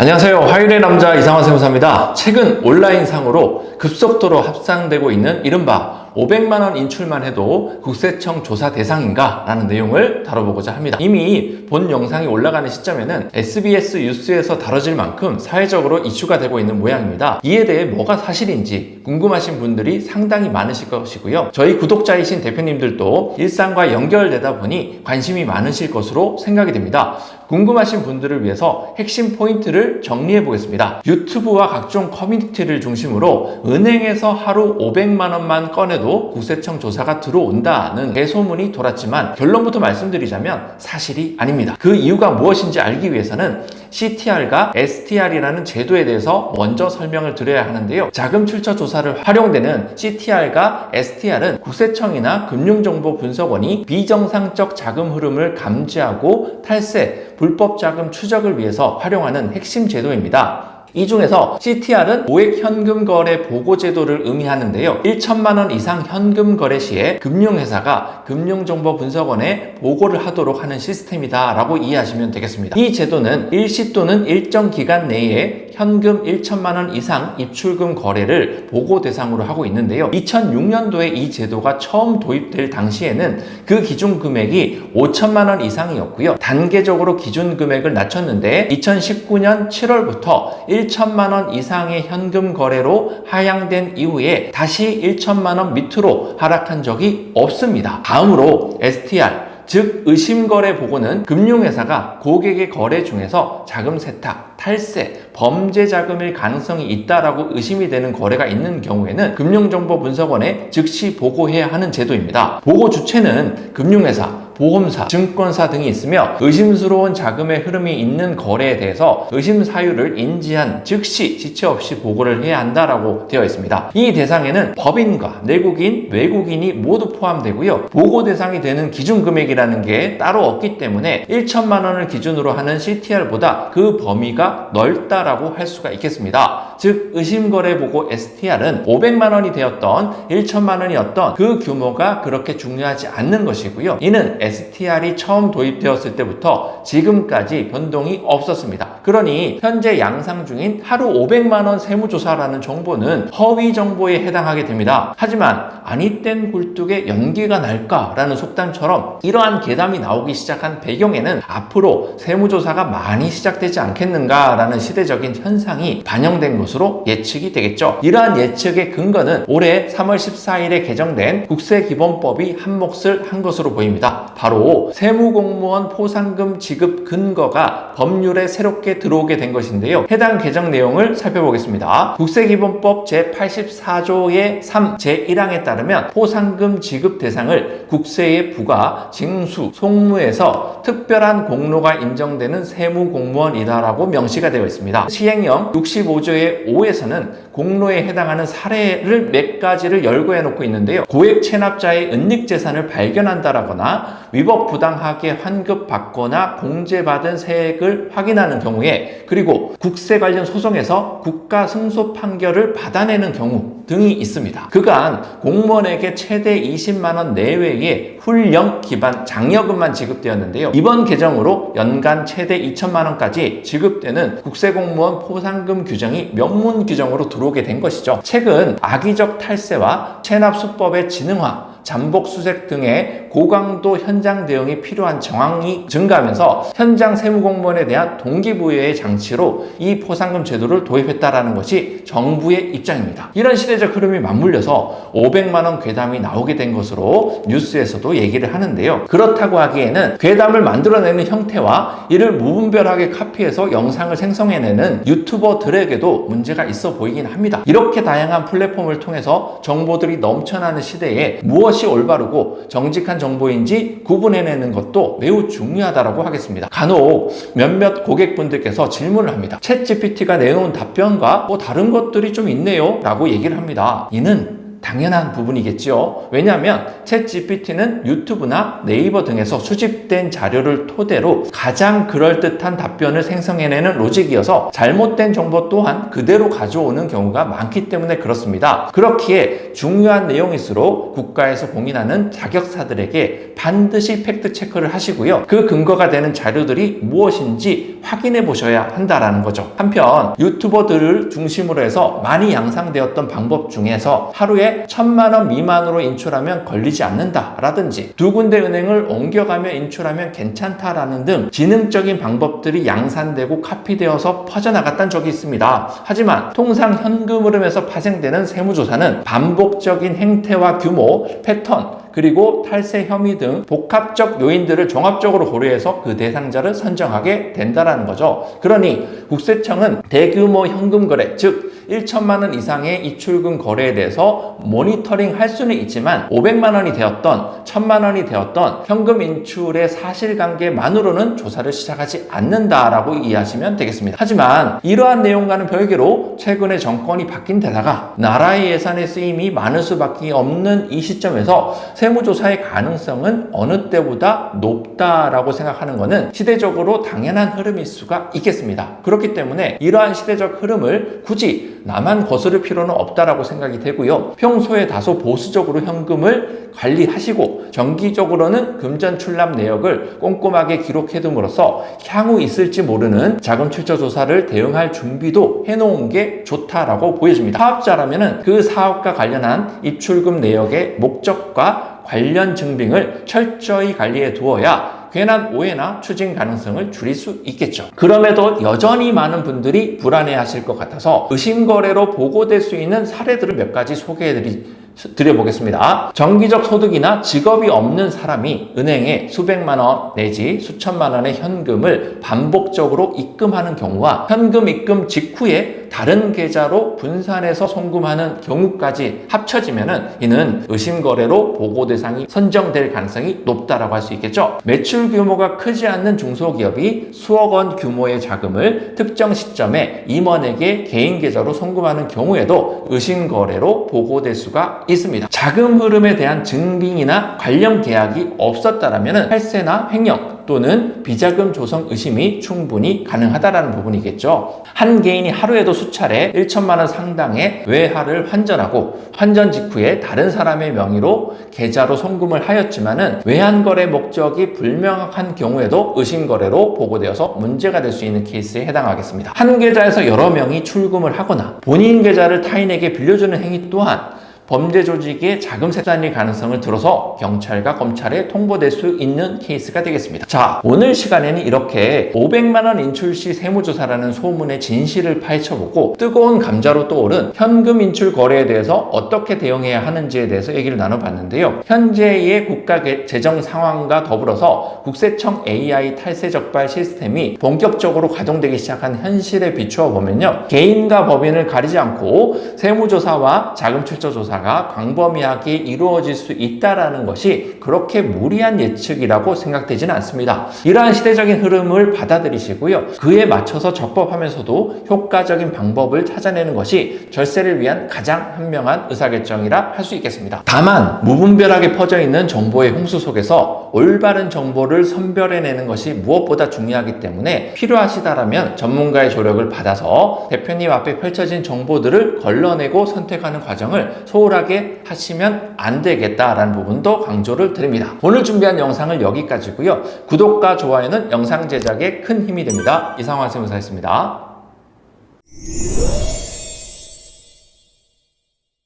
안녕하세요. 화요일의 남자 이상화 세무사입니다. 최근 온라인상으로 급속도로 합산되고 있는 이른바 500만원 인출만 해도 국세청 조사 대상인가? 라는 내용을 다뤄보고자 합니다. 이미 본 영상이 올라가는 시점에는 SBS 뉴스에서 다뤄질 만큼 사회적으로 이슈가 되고 있는 모양입니다. 이에 대해 뭐가 사실인지 궁금하신 분들이 상당히 많으실 것이고요. 저희 구독자이신 대표님들도 일상과 연결되다 보니 관심이 많으실 것으로 생각이 됩니다. 궁금하신 분들을 위해서 핵심 포인트를 정리해 보겠습니다. 유튜브와 각종 커뮤니티를 중심으로 은행에서 하루 500만원만 꺼내도 국세청 조사가 들어온다는 대소문이 돌았지만 결론부터 말씀드리자면 사실이 아닙니다. 그 이유가 무엇인지 알기 위해서는 CTR과 STR이라는 제도에 대해서 먼저 설명을 드려야 하는데요. 자금 출처 조사를 활용되는 CTR과 STR은 국세청이나 금융정보분석원이 비정상적 자금 흐름을 감지하고 탈세, 불법 자금 추적을 위해서 활용하는 핵심 제도입니다. 이 중에서 CTR은 고액 현금 거래 보고 제도를 의미하는데요. 1천만 원 이상 현금 거래 시에 금융회사가 금융정보분석원에 보고를 하도록 하는 시스템이다 라고 이해하시면 되겠습니다. 이 제도는 일시 또는 일정 기간 내에 현금 1천만 원 이상 입출금 거래를 보고 대상으로 하고 있는데요. 2006년도에 이 제도가 처음 도입될 당시에는 그 기준 금액이 5천만 원 이상이었고요. 단계적으로 기준 금액을 낮췄는데 2019년 7월부터 1천만 원 이상의 현금 거래로 하향된 이후에 다시 1천만 원 밑으로 하락한 적이 없습니다. 다음으로 STR, 즉 의심거래 보고는 금융회사가 고객의 거래 중에서 자금 세탁, 탈세, 범죄 자금일 가능성이 있다라고 의심이 되는 거래가 있는 경우에는 금융정보분석원에 즉시 보고해야 하는 제도입니다. 보고 주체는 금융회사, 보험사, 증권사 등이 있으며 의심스러운 자금의 흐름이 있는 거래에 대해서 의심 사유를 인지한 즉시 지체 없이 보고를 해야 한다라고 되어 있습니다. 이 대상에는 법인과 내국인, 외국인이 모두 포함되고요. 보고 대상이 되는 기준 금액이라는 게 따로 없기 때문에 1천만 원을 기준으로 하는 CTR보다 그 범위가 넓다라고 할 수가 있겠습니다. 즉 의심거래 보고 STR은 500만 원이 되었던 1천만 원이었던 그 규모가 그렇게 중요하지 않는 것이고요. 이는 STR이 처음 도입되었을 때부터 지금까지 변동이 없었습니다. 그러니 현재 양상 중인 하루 500만 원 세무조사라는 정보는 허위 정보에 해당하게 됩니다. 하지만 아니땐 굴뚝에 연기가 날까라는 속담처럼 이러한 괴담이 나오기 시작한 배경에는 앞으로 세무조사가 많이 시작되지 않겠는가라는 시대적인 현상이 반영된 것으로 예측이 되겠죠. 이러한 예측의 근거는 올해 3월 14일에 개정된 국세기본법이 한 몫을 한 것으로 보입니다. 바로 세무공무원 포상금 지급 근거가 법률에 새롭게 들어오게 된 것인데요. 해당 개정 내용을 살펴보겠습니다. 국세기본법 제84조의 3 제1항에 따르면 포상금 지급 대상을 국세의 부가, 징수, 송무에서 특별한 공로가 인정되는 세무공무원이다라고 명시가 되어 있습니다. 시행령 65조의 5에서는 공로에 해당하는 사례를 몇 가지를 열거해 놓고 있는데요. 고액 체납자의 은닉재산을 발견한다라거나 위법 부당하게 환급받거나 공제받은 세액을 확인하는 경우에, 그리고 국세 관련 소송에서 국가 승소 판결을 받아내는 경우 등이 있습니다. 그간 공무원에게 최대 20만 원 내외의 훈령 기반 장려금만 지급되었는데요. 이번 개정으로 연간 최대 2천만 원까지 지급되는 국세공무원 포상금 규정이 명문 규정으로 들어오게 된 것이죠. 최근 악의적 탈세와 체납수법의 진흥화, 잠복수색 등의 고강도 현장 대응이 필요한 정황이 증가하면서 현장 세무공무원에 대한 동기부여의 장치로 이 포상금 제도를 도입했다라는 것이 정부의 입장입니다. 이런 시대적 흐름이 맞물려서 500만 원 괴담이 나오게 된 것으로 뉴스에서도 얘기를 하는데요. 그렇다고 하기에는 괴담을 만들어내는 형태와 이를 무분별하게 카피해서 영상을 생성해내는 유튜버들에게도 문제가 있어 보이긴 합니다. 이렇게 다양한 플랫폼을 통해서 정보들이 넘쳐나는 시대에 무엇이 올바르고 정직한 정보인지 구분해내는 것도 매우 중요하다고 하겠습니다. 간혹 몇몇 고객분들께서 질문을 합니다. 챗GPT가 내놓은 답변과 다른 것들이 좀 있네요 라고 얘기를 합니다. 이는 당연한 부분이겠죠. 왜냐하면 챗GPT는 유튜브나 네이버 등에서 수집된 자료를 토대로 가장 그럴듯한 답변을 생성해내는 로직이어서 잘못된 정보 또한 그대로 가져오는 경우가 많기 때문에 그렇습니다. 그렇기에 중요한 내용일수록 국가에서 공인하는 자격사들에게 반드시 팩트 체크를 하시고요. 그 근거가 되는 자료들이 무엇인지 확인해 보셔야 한다라는 거죠. 한편 유튜버들을 중심으로 해서 많이 양상되었던 방법 중에서 하루에 1,000만 원 미만으로 인출하면 걸리지 않는다라든지 두 군데 은행을 옮겨가며 인출하면 괜찮다라는 등 지능적인 방법들이 양산되고 카피되어서 퍼져나갔던 적이 있습니다. 하지만 통상 현금 흐름에서 파생되는 세무조사는 반복적인 행태와 규모, 패턴, 그리고 탈세 혐의 등 복합적 요인들을 종합적으로 고려해서 그 대상자를 선정하게 된다는 거죠. 그러니 국세청은 대규모 현금 거래, 즉 1천만 원 이상의 입출금 거래에 대해서 모니터링 할 수는 있지만 500만 원이 되었던 1,000만 원이 되었던 현금 인출의 사실관계만으로는 조사를 시작하지 않는다라고 이해하시면 되겠습니다. 하지만 이러한 내용과는 별개로 최근에 정권이 바뀐 데다가 나라의 예산의 쓰임이 많을 수밖에 없는 이 시점에서 세무조사의 가능성은 어느 때보다 높다라고 생각하는 것은 시대적으로 당연한 흐름일 수가 있겠습니다. 그렇기 때문에 이러한 시대적 흐름을 굳이 나만 거스를 필요는 없다라고 생각이 되고요. 평소에 다소 보수적으로 현금을 관리하시고 정기적으로는 금전 출납 내역을 꼼꼼하게 기록해둠으로써 향후 있을지 모르는 자금 출처 조사를 대응할 준비도 해놓은 게 좋다라고 보여집니다. 사업자라면 그 사업과 관련한 입출금 내역의 목적과 관련 증빙을 철저히 관리해 두어야 괜한 오해나 추징 가능성을 줄일 수 있겠죠. 그럼에도 여전히 많은 분들이 불안해하실 것 같아서 의심거래로 보고될 수 있는 사례들을 몇 가지 드려보겠습니다. 정기적 소득이나 직업이 없는 사람이 은행에 수백만 원 내지 수천만 원의 현금을 반복적으로 입금하는 경우와 현금 입금 직후에 다른 계좌로 분산해서 송금하는 경우까지 합쳐지면은 이는 의심거래로 보고 대상이 선정될 가능성이 높다라고 할 수 있겠죠. 매출 규모가 크지 않는 중소기업이 수억 원 규모의 자금을 특정 시점에 임원에게 개인 계좌로 송금하는 경우에도 의심거래로 보고될 수가 있습니다. 자금 흐름에 대한 증빙이나 관련 계약이 없었다라면 탈세나 횡령 또는 비자금 조성 의심이 충분히 가능하다라는 부분이겠죠. 한 개인이 하루에도 수차례 1천만 원 상당의 외화를 환전하고 환전 직후에 다른 사람의 명의로 계좌로 송금을 하였지만은 외환거래 목적이 불명확한 경우에도 의심거래로 보고되어서 문제가 될 수 있는 케이스에 해당하겠습니다. 한 계좌에서 여러 명이 출금을 하거나 본인 계좌를 타인에게 빌려주는 행위 또한 범죄 조직의 자금 세산일 가능성을 들어서 경찰과 검찰에 통보될 수 있는 케이스가 되겠습니다. 자, 오늘 시간에는 이렇게 500만 원 인출 시 세무조사라는 소문의 진실을 파헤쳐보고 뜨거운 감자로 떠오른 현금 인출 거래에 대해서 어떻게 대응해야 하는지에 대해서 얘기를 나눠봤는데요. 현재의 국가 재정 상황과 더불어서 국세청 AI 탈세 적발 시스템이 본격적으로 가동되기 시작한 현실에 비추어 보면요. 개인과 법인을 가리지 않고 세무조사와 자금 출처 조사 광범위하게 이루어질 수 있다는 것이 그렇게 무리한 예측이라고 생각되지는 않습니다. 이러한 시대적인 흐름을 받아들이시고요. 그에 맞춰서 적법하면서도 효과적인 방법을 찾아내는 것이 절세를 위한 가장 현명한 의사결정이라 할 수 있겠습니다. 다만 무분별하게 퍼져있는 정보의 홍수 속에서 올바른 정보를 선별해내는 것이 무엇보다 중요하기 때문에 필요하시다라면 전문가의 조력을 받아서 대표님 앞에 펼쳐진 정보들을 걸러내고 선택하는 과정을 소홀하게 하시면 안 되겠다라는 부분도 강조를 드립니다. 오늘 준비한 영상을 여기까지고요. 구독과 좋아요는 영상 제작에 큰 힘이 됩니다. 이상화 세무사였습니다.